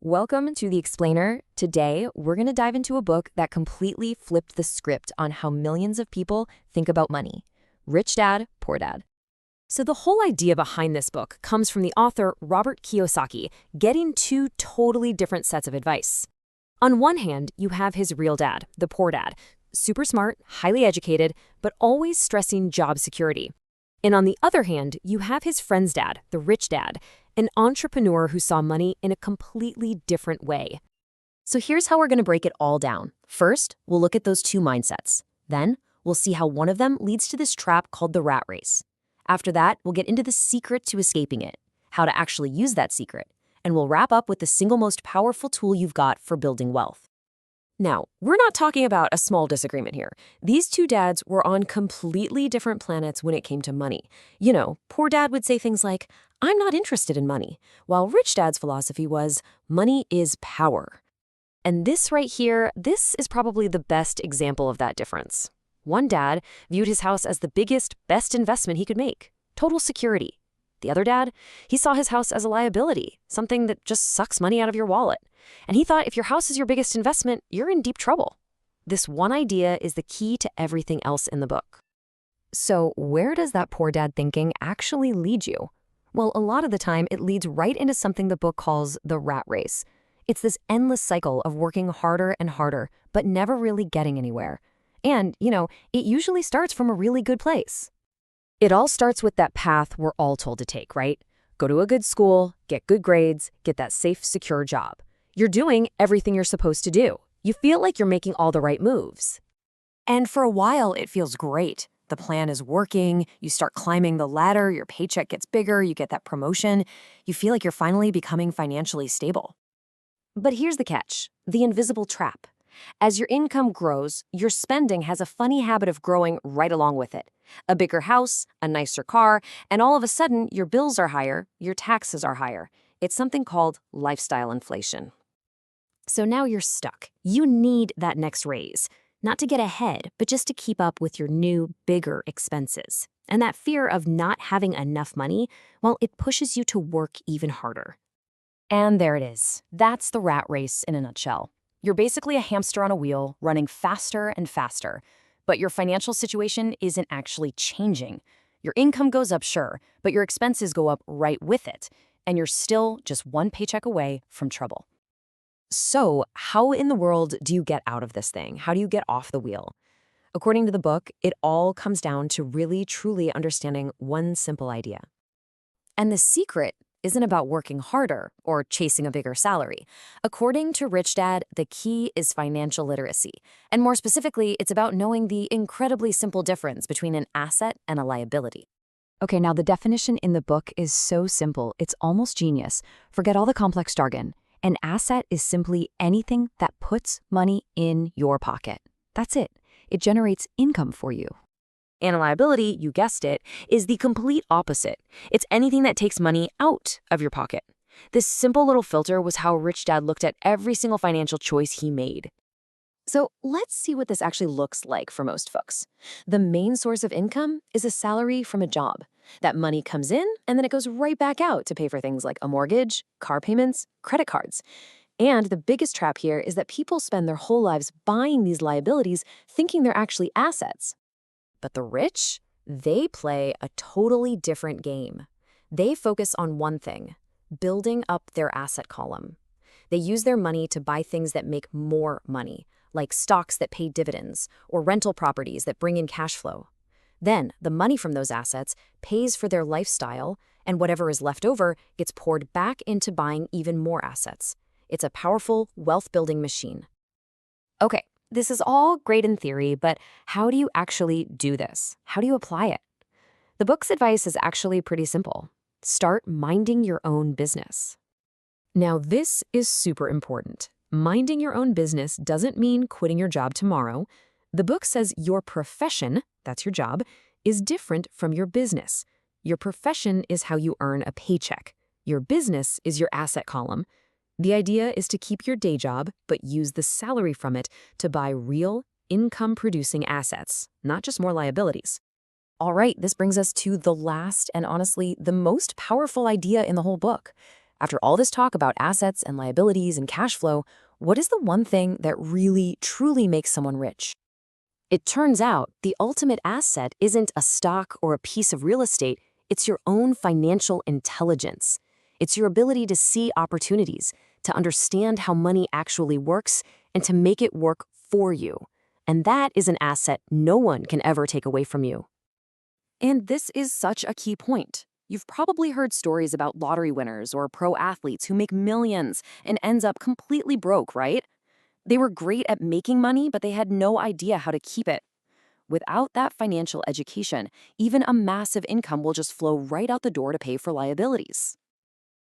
Welcome to The Explainer. Today, we're going to dive into a book that completely flipped the script on how millions of people think about money. Rich Dad, Poor Dad. So the whole idea behind this book comes from the author Robert Kiyosaki getting two totally different sets of advice. On one hand, you have his real dad, the poor dad, super smart, highly educated, but always stressing job security. And on the other hand, you have his friend's dad, the rich dad, an entrepreneur who saw money in a completely different way. So here's how we're going to break it all down. First, we'll look at those two mindsets. Then, we'll see how one of them leads to this trap called the rat race. After that, we'll get into the secret to escaping it, how to actually use that secret, and we'll wrap up with the single most powerful tool you've got for building wealth. Now, we're not talking about a small disagreement here. These two dads were on completely different planets when it came to money. You know, poor dad would say things like, "I'm not interested in money," while rich dad's philosophy was, "Money is power." And this right here, this is probably the best example of that difference. One dad viewed his house as the biggest, best investment he could make, total security. The other dad, he saw his house as a liability, something that just sucks money out of your wallet. And he thought if your house is your biggest investment, you're in deep trouble. This one idea is the key to everything else in the book. So where does that poor dad thinking actually lead you? Well, a lot of the time, it leads right into something the book calls the rat race. It's this endless cycle of working harder and harder, but never really getting anywhere. And, it usually starts from a really good place. It all starts with that path we're all told to take, right? Go to a good school, get good grades, get that safe, secure job. You're doing everything you're supposed to do. You feel like you're making all the right moves. And for a while, it feels great. The plan is working, you start climbing the ladder, your paycheck gets bigger, you get that promotion. You feel like you're finally becoming financially stable. But here's the catch, the invisible trap. As your income grows, your spending has a funny habit of growing right along with it. A bigger house, a nicer car, and all of a sudden, your bills are higher, your taxes are higher. It's something called lifestyle inflation. So now you're stuck. You need that next raise, not to get ahead, but just to keep up with your new, bigger expenses. And that fear of not having enough money, well, it pushes you to work even harder. And there it is. That's the rat race in a nutshell. You're basically a hamster on a wheel, running faster and faster. But your financial situation isn't actually changing. Your income goes up, sure, but your expenses go up right with it. And you're still just one paycheck away from trouble. So, how in the world do you get out of this thing? How do you get off the wheel? According to the book, it all comes down to really, truly understanding one simple idea. And the secret isn't about working harder or chasing a bigger salary. According to Rich Dad, the key is financial literacy. And more specifically, it's about knowing the incredibly simple difference between an asset and a liability. Okay, now the definition in the book is so simple, it's almost genius. Forget all the complex jargon. An asset is simply anything that puts money in your pocket. That's it. It generates income for you. And a liability, you guessed it, is the complete opposite. It's anything that takes money out of your pocket. This simple little filter was how Rich Dad looked at every single financial choice he made. So let's see what this actually looks like for most folks. The main source of income is a salary from a job. That money comes in, and then it goes right back out to pay for things like a mortgage, car payments, credit cards. And the biggest trap here is that people spend their whole lives buying these liabilities thinking they're actually assets. But the rich, they play a totally different game. They focus on one thing, building up their asset column. They use their money to buy things that make more money, like stocks that pay dividends or rental properties that bring in cash flow. Then, the money from those assets pays for their lifestyle, and whatever is left over gets poured back into buying even more assets. It's a powerful, wealth-building machine. Okay. This is all great in theory, but how do you actually do this? How do you apply it? The book's advice is actually pretty simple. Start minding your own business. Now, this is super important. Minding your own business doesn't mean quitting your job tomorrow. The book says your profession, that's your job, is different from your business. Your profession is how you earn a paycheck. Your business is your asset column. The idea is to keep your day job, but use the salary from it to buy real, income-producing assets, not just more liabilities. All right, this brings us to the last and honestly the most powerful idea in the whole book. After all this talk about assets and liabilities and cash flow, what is the one thing that really, truly makes someone rich? It turns out the ultimate asset isn't a stock or a piece of real estate, it's your own financial intelligence. It's your ability to see opportunities, to understand how money actually works, and to make it work for you. And that is an asset no one can ever take away from you. And this is such a key point. You've probably heard stories about lottery winners or pro athletes who make millions and ends up completely broke, right? They were great at making money, but they had no idea how to keep it. Without that financial education, even a massive income will just flow right out the door to pay for liabilities.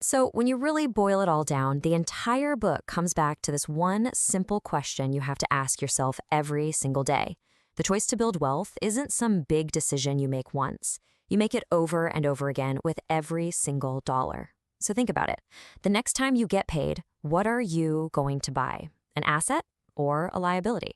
So, when you really boil it all down, the entire book comes back to this one simple question you have to ask yourself every single day. The choice to build wealth isn't some big decision you make once. You make it over and over again with every single dollar. So think about it. The next time you get paid, what are you going to buy? An asset or a liability?